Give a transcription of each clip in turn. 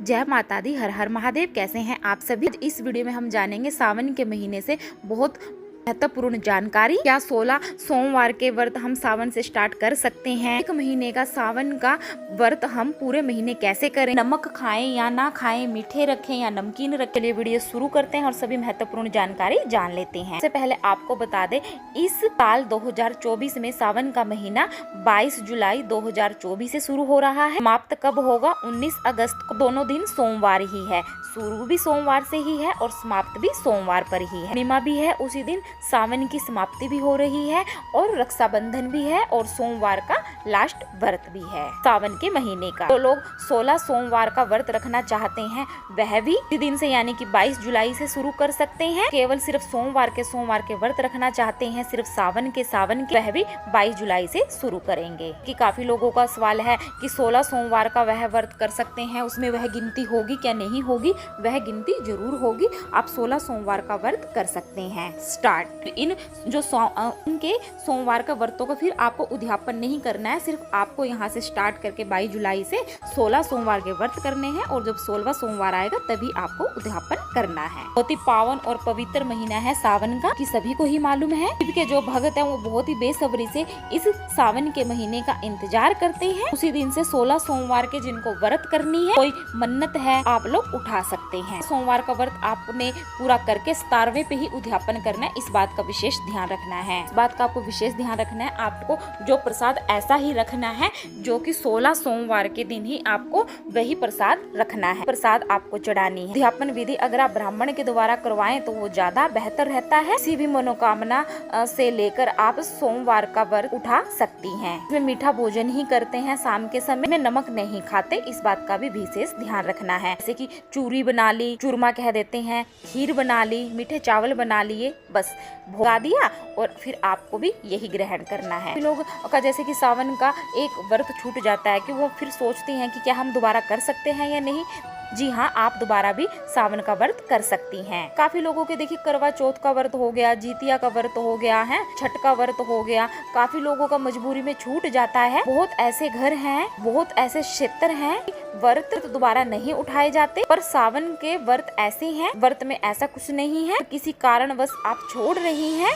जय माता दी, हर हर महादेव। कैसे हैं आप सभी। इस वीडियो में हम जानेंगे सावन के महीने से बहुत महत्वपूर्ण जानकारी। क्या 16 सोमवार के व्रत हम सावन से स्टार्ट कर सकते हैं। एक महीने का सावन का व्रत हम पूरे महीने कैसे करें, नमक खाएं या ना खाएं, मीठे रखें या नमकीन रखें। चलिए वीडियो शुरू करते हैं और सभी महत्वपूर्ण जानकारी जान लेते हैं। सबसे पहले आपको बता दें, इस साल 2024 में सावन का महीना 22 जुलाई 2024 से शुरू हो रहा है। समाप्त कब होगा? 19 अगस्त को। दोनों दिन सोमवार ही है, शुरू भी सोमवार से ही है और समाप्त भी सोमवार पर ही है। पूर्णिमा भी है उसी दिन, सावन की समाप्ति भी हो रही है और रक्षाबंधन भी है और सोमवार का लास्ट व्रत भी है सावन के महीने का। तो लोग 16 सोमवार का व्रत रखना चाहते हैं वह भी इसी दिन से यानी कि 22 जुलाई से शुरू कर सकते हैं। केवल सिर्फ सोमवार के व्रत रखना चाहते हैं सिर्फ सावन के वह भी 22 जुलाई से शुरू करेंगे। कि काफी लोगों का सवाल है कि 16 सोमवार का वह व्रत कर सकते हैं, उसमें वह गिनती होगी क्या? नहीं होगी, वह गिनती जरूर होगी। आप 16 सोमवार का व्रत कर सकते हैं स्टार्ट। इन जो इनके सोमवार का व्रतों का फिर आपको उद्यापन नहीं करना है, सिर्फ आपको यहाँ से स्टार्ट करके 22 जुलाई से 16 सोमवार के व्रत करने हैं और जब 16वां सोमवार आएगा तभी आपको उद्यापन करना है। बहुत ही पावन और पवित्र महीना है सावन का, कि सभी को ही मालूम है। शिव के जो भक्त हैं वो बहुत ही बेसब्री से इस सावन के महीने का इंतजार करते हैं। उसी दिन से 16 सोमवार के जिनको व्रत करनी है, कोई मन्नत है, आप लोग उठा सकते हैं। सोमवार का व्रत आपने पूरा करके 17वें पे ही उद्यापन करना है। इस बात का विशेष ध्यान रखना है। इस बात का आपको विशेष ध्यान रखना है। आपको जो प्रसाद ऐसा ही रखना है जो कि 16 सोमवार के दिन ही आपको वही प्रसाद रखना है, प्रसाद आपको चढ़ानी है। उद्यापन विधि अगर आप ब्राह्मण के द्वारा करवाएं तो वो ज्यादा बेहतर रहता है। किसी भी मनोकामना से लेकर आप सोमवार का व्रत उठा सकती हैं। इसमें मीठा भोजन ही करते हैं, शाम के समय में नमक नहीं खाते। इस बात का भी विशेष ध्यान रखना है। जैसे कि चूरी बना ली, चूरमा कह देते हैं, खीर बना ली, मीठे चावल बना लिए, बस भोगा दिया और फिर आपको भी यही ग्रहण करना है। लोग का जैसे कि सावन का एक व्रत छूट जाता है कि वो फिर सोचते हैं कि क्या हम दोबारा कर सकते हैं या नहीं। जी हाँ, आप दोबारा भी सावन का व्रत कर सकती हैं। काफी लोगों के देखिए करवा चौथ का व्रत हो गया, जितिया का व्रत हो गया है, छठ का व्रत हो गया। काफी लोगों का मजबूरी में छूट जाता है। बहुत ऐसे घर हैं, बहुत ऐसे क्षेत्र हैं, व्रत तो दोबारा नहीं उठाए जाते। पर सावन के व्रत ऐसे हैं, व्रत में ऐसा कुछ नहीं है किसी कारणवश आप छोड़ रही हैं,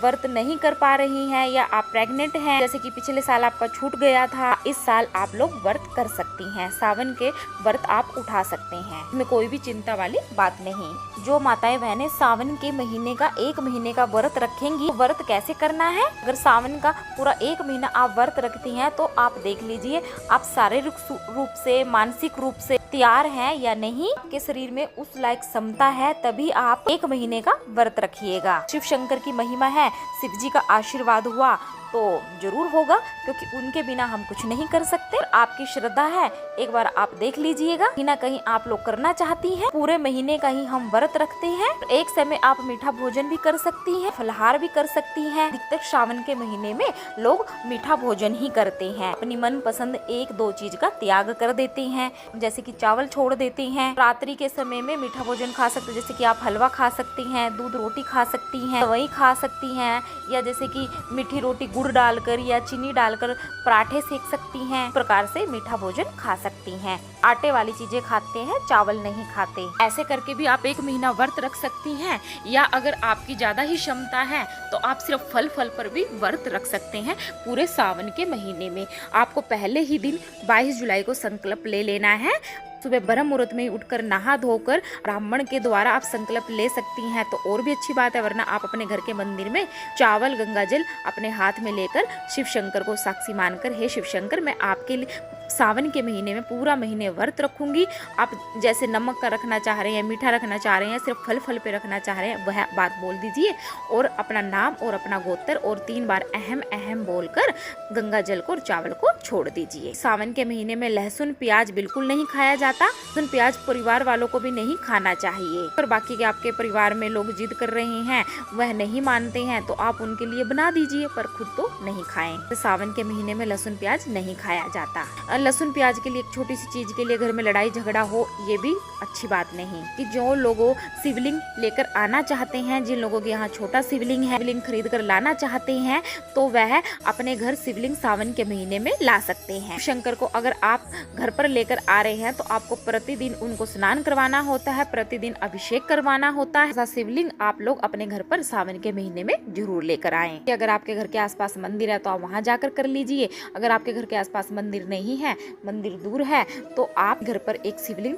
व्रत नहीं कर पा रही हैं या आप प्रेग्नेंट हैं, जैसे कि पिछले साल आपका छूट गया था, इस साल आप लोग व्रत कर सकती हैं। सावन के व्रत आप उठा सकते हैं, इसमें कोई भी चिंता वाली बात नहीं। जो माताएं बहनें सावन के महीने का एक महीने का व्रत रखेंगी, व्रत कैसे करना है? अगर सावन का पूरा एक महीना आप व्रत रखती हैं तो आप देख लीजिए आप शारीरिक रूप से, मानसिक रूप से तैयार हैं या नहीं, आपके शरीर में उस लायक क्षमता है, तभी आप एक महीने का व्रत रखिएगा। शिव शंकर की महिमा है, शिव जी का आशीर्वाद हुआ तो जरूर होगा, क्योंकि उनके बिना हम कुछ नहीं कर सकते। आपकी श्रद्धा है, एक बार आप देख लीजिएगा। कहीं ना कहीं आप लोग करना चाहती हैं, पूरे महीने का ही हम व्रत रखते हैं। एक समय आप मीठा भोजन भी कर सकती हैं, फलाहार भी कर सकती हैं। अधिकतर सावन के महीने में लोग मीठा भोजन ही करते हैं, अपनी मन पसंद 1-2 चीज का त्याग कर देते हैं, जैसे कि चावल छोड़ देते हैं। रात्रि के समय में मीठा भोजन खा सकते, जैसे कि आप हलवा खा सकती हैं, दूध रोटी खा सकती हैं, दवाई खा सकती हैं, या जैसे कि मीठी रोटी गुड़ डालकर या चीनी डालकर पराठे सेक सकती हैं। इस प्रकार से मीठा भोजन खा सकती हैं। आटे वाली चीजें खाते हैं, चावल नहीं खाते। ऐसे करके भी आप एक महीना व्रत रख सकती हैं। या अगर आपकी ज्यादा ही क्षमता है तो आप सिर्फ फल पर भी व्रत रख सकते हैं। पूरे सावन के महीने में आपको पहले ही दिन 22 जुलाई को संकल्प ले लेना है। सुबह ब्रह्म मुहूर्त में उठकर नहा धोकर ब्राह्मण के द्वारा आप संकल्प ले सकती हैं तो और भी अच्छी बात है, वरना आप अपने घर के मंदिर में चावल गंगा जल अपने हाथ में लेकर शिव शंकर को साक्षी मानकर, हे शिव शंकर, मैं आपके लिए सावन के महीने में पूरा महीने व्रत रखूंगी। आप जैसे नमक का रखना चाह रहे हैं, मीठा रखना चाह रहे हैं, सिर्फ फल पे रखना चाह रहे हैं, वह बात बोल दीजिए और अपना नाम और अपना गोत्र और 3 बार अहम अहम बोलकर गंगा जल को और चावल को छोड़ दीजिए। सावन के महीने में लहसुन प्याज बिल्कुल नहीं खाया जाता। लहसुन प्याज परिवार वालों को भी नहीं खाना चाहिए। और बाकी के आपके परिवार में लोग जिद कर रहे हैं, वह नहीं मानते हैं, तो आप उनके लिए बना दीजिए, पर खुद तो नहीं खाएं। तो सावन के महीने में लहसुन प्याज नहीं खाया जाता। लहसुन प्याज के लिए एक छोटी सी चीज के लिए घर में लड़ाई झगड़ा हो, ये भी अच्छी बात नहीं। कि जो लोगों शिवलिंग लेकर आना चाहते हैं, जिन लोगों के यहाँ छोटा शिवलिंग है, शिवलिंग खरीद कर लाना चाहते हैं, तो वह अपने घर शिवलिंग सावन के महीने में ला सकते हैं। शंकर को अगर आप घर पर लेकर आ रहे हैं तो आपको प्रतिदिन उनको स्नान करवाना होता है, प्रतिदिन अभिषेक करवाना होता है। ऐसा शिवलिंग आप लोग अपने घर पर सावन के महीने में जरूर लेकर आएं। अगर आपके घर के आसपास मंदिर है तो आप वहां जाकर कर लीजिए। अगर आपके घर के आसपास मंदिर नहीं है, मंदिर दूर है, तो आप घर पर एक शिवलिंग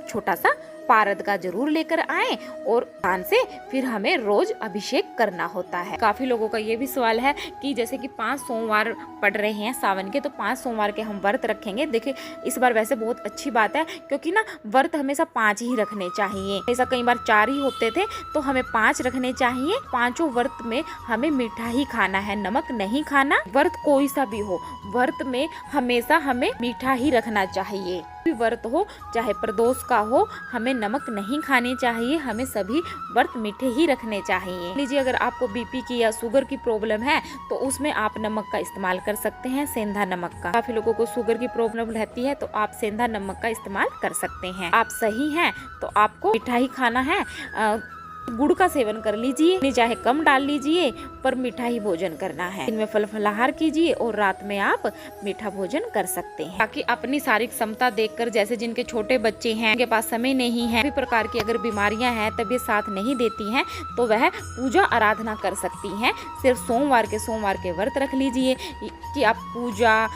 छोटा सा पारद का जरूर लेकर आएं और धान से फिर हमें रोज अभिषेक करना होता है। काफी लोगों का ये भी सवाल है कि जैसे कि 5 सोमवार पड़ रहे हैं सावन के, तो 5 सोमवार के हम व्रत रखेंगे। देखिए इस बार वैसे बहुत अच्छी बात है, क्योंकि ना व्रत हमेशा 5 ही रखने चाहिए। ऐसा कई बार 4 ही होते थे, तो हमें 5 रखने चाहिए। 5 व्रत में हमें मीठा ही खाना है, नमक नहीं खाना। व्रत कोई सा भी हो, व्रत में हमेशा हमें मीठा ही रखना चाहिए। व्रत हो चाहे प्रदोष का हो, हमें नमक नहीं खाने चाहिए। हमें सभी व्रत मीठे ही रखने चाहिए। लीजिए अगर आपको बीपी की या शुगर की प्रॉब्लम है तो उसमें आप नमक का इस्तेमाल कर सकते हैं, सेंधा नमक का। काफी लोगों को शुगर की प्रॉब्लम रहती है तो आप सेंधा नमक का इस्तेमाल कर सकते हैं। आप सही हैं तो आपको मीठा ही खाना है। गुड़ का सेवन कर लीजिए, चाहे कम डाल लीजिए, पर मीठा ही भोजन करना है। दिन में फल फलाहार कीजिए और रात में आप मीठा भोजन कर सकते हैं। ताकि अपनी शारीरिक क्षमता देखकर, जैसे जिनके छोटे बच्चे हैं, उनके पास समय नहीं है, सभी प्रकार की अगर बीमारियां हैं, तबीयत साथ नहीं देती हैं, तो वह पूजा आराधना कर सकती हैं। सिर्फ सोमवार के व्रत रख लीजिए कि आप पूजा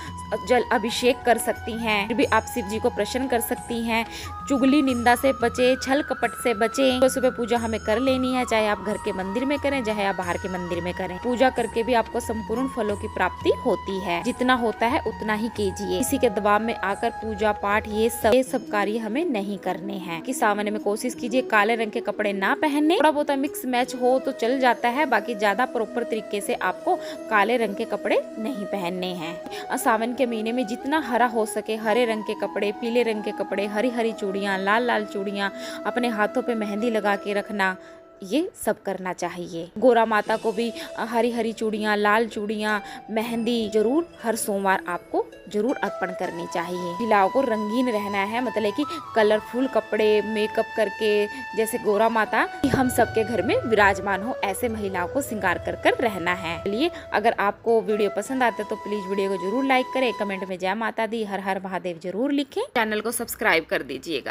जल अभिषेक कर सकती हैं। फिर भी आप शिव जी को प्रसन्न कर सकती हैं। चुगली निंदा से बचे, छल कपट से बचे। सुबह पूजा हमें कर लेनी है, चाहे आप घर के मंदिर में करें, चाहे आप बाहर के मंदिर में करें। पूजा करके भी आपको संपूर्ण फलों की प्राप्ति होती है। जितना होता है उतना ही कीजिए। किसी के दबाव में आकर पूजा पाठ ये सब कार्य हमें नहीं करने हैं। कि सावन में कोशिश कीजिए काले रंग के कपड़े ना पहनने। थोड़ा बहुत मिक्स मैच हो तो चल जाता है, बाकी ज्यादा प्रॉपर तरीके से आपको काले रंग के कपड़े नहीं पहनने हैं। सावन के महीने में जितना हरा हो सके, हरे रंग के कपड़े, पीले रंग के कपड़े, हरी हरी चूड़ियां, लाल लाल चूड़ियां, अपने हाथों पे मेहंदी लगा के रखना, ये सब करना चाहिए। गोरा माता को भी हरी हरी चूड़ियां, लाल चूड़ियां, मेहंदी जरूर हर सोमवार आपको जरूर अर्पण करनी चाहिए। महिलाओं को रंगीन रहना है, मतलब कि कलरफुल कपड़े, मेकअप करके, जैसे गोरा माता कि हम सबके घर में विराजमान हो, ऐसे महिलाओं को श्रृंगार कर कर रहना है। चलिए अगर आपको वीडियो पसंद आता है तो प्लीज वीडियो को जरूर लाइक करें, कमेंट में जय माता दी, हर हर महादेव जरूर लिखें, चैनल को सब्सक्राइब कर दीजिएगा।